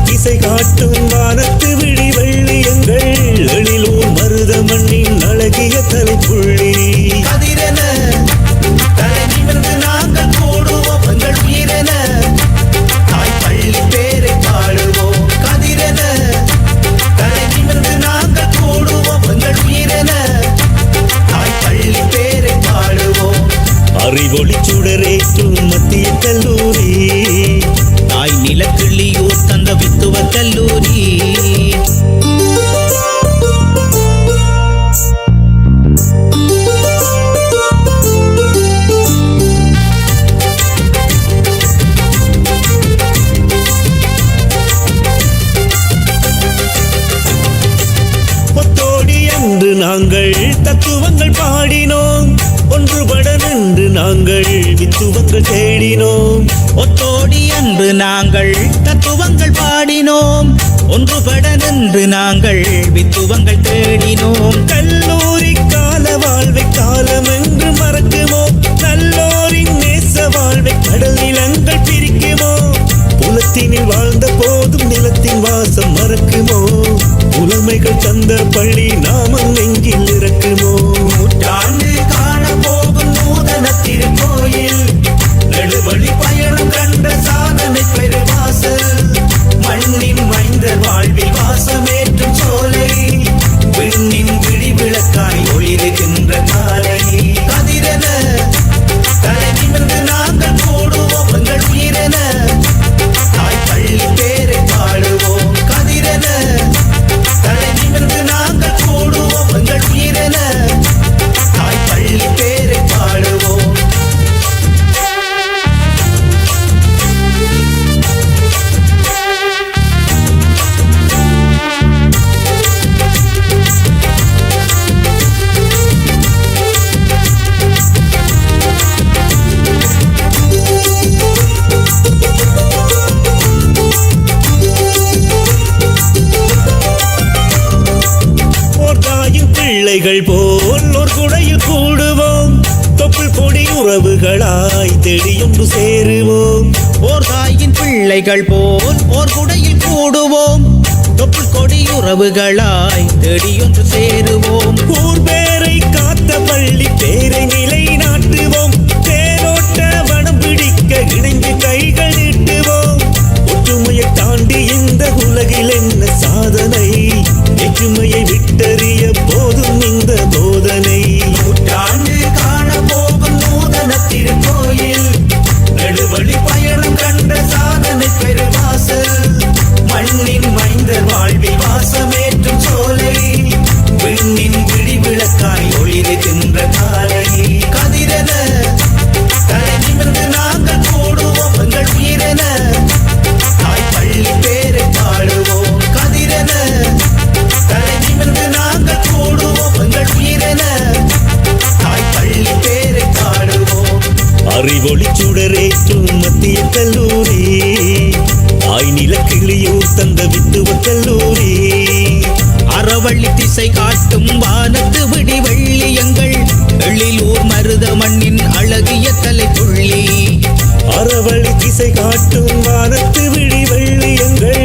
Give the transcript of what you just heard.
திசை காட்டும் வானத்து விழி வெள்ளியங்கள் எழிலூர் மருத மண்ணின் அழகிய தலைப்புள்ளி கதிரென தலை நிமிர்ந்து நாங்கள் கூடுவோம் எங்கள் உயிரென தாய் பள்ளி பேரை பாடுவோம் கதிரென தலை நிமிர்ந்து நாங்கள் கூடுவோம் எங்கள் உயிரென தாய் பள்ளி பேரை பாடுவோம் அறிவொளி சுடரேற்றும் மத்திய கல்லூரி தாய் நிலக்கிள்ளியூர் தந்த வித்துவ கல்லூரி ஒத்தோடி என்று நாங்கள் தத்துவங்கள் பாடினோம் ஒன்றுபட நின்று நாங்கள் வித்துவங்கள் தேடினோம் ஒத்தோடி என்று நாங்கள் தத்துவங்கள் பாடினோம் ஒன்றுபட நின்று நாங்கள் வித்துவங்கள் தேடினோம் கல்லூரி கால வாழ்வை காலம் என்று மறக்குமோ நல்லோரின் நேச வாழ்வை கடல் நிலங்கள் பிரிக்குமோ புலத்தினில் வாழ்ந்த போதும் நிலத்தின் வாசம் மறக்குமோ புலமைகள் தந்த பள்ளி நாமம் நெஞ்சில் இருக்குமோ நூற்றாண்டு காண போகும் நூதன திருக்கோயில் நெடுவழி பயணம் கண்ட சாதனை பெருவாசல் மண்ணின் மைந்தர் வாழ்வில் வாசமேற்றும் சோலை விண்ணின் விழி விளக்காய் ஒளிருகின்ற காலை கதிரென தலை நிமிர்ந்து நாங்கள் கூடுவோம் எங்கள் உயிரென தாய் பள்ளி பேரை பாடுவோம் கதிரென தலை நிமிர்ந்து நாங்கள் கூடுவோம் எங்கள் உயிரென தாய் பள்ளி பேரை பாடுவோம் பிள்ளைகள் போல் ஒரு குடையில் கூடுவோம் தொப்புள் கொடி உறவுகளாய் தேடியொன்று சேருவோம் ஓர் தாயின் பிள்ளைகள் போல் ஓர் குடையில் கூடுவோம் தொப்புள் கொடி உறவுகளாய் தேடியொன்று சேருவோம் ஊர் பேரை காத்த பள்ளி பேரை நிலை நாட்டுவோம் தேரோட்ட வனம் பிடிக்க இணைந்து கைகள் நீட்டுவோம் ஒற்றுமையை தாண்டி இந்த உலகில் என்ன சாதனை எற்றுமையை விட்டறிய போதும் இந்த போதனை நூற்றாண்டு காண போகும் நூதன திருக்கோயில் நெடுவழி பயணம் கண்ட சாதனை பெருவாசல் மண்ணின் மைந்தர் வாழ்வில் வாசமேற்றும் சோலை விண்ணின் விழி விளக்காய் ஒளிருகின்ற காலை கதிரென தலை நிமிர்ந்து நாங்கள் கூடுவோம் எங்கள் உயிரென தாய் பள்ளி பேரை பாடுவோம் கதிரென தலை நிமிர்ந்து நாங்கள் கூடுவோம் எங்கள் உயிரென தாய் பள்ளி பேரை பாடுவோம் அறிவொளி சுடரேற்றும் மத்திய கல்லூரி தாய் நிலக்கிளியூர் தந்த வித்துவ கல்லூரி அறவள்ளி திசை காட்டும் வானத்து விடி வெள்ளியங்கள் எழிலூர் மருத மண்ணின் அழகிய தலைப்புள்ளி அறவழி திசை காட்டும் வானத்து விழி வெள்ளியங்கள்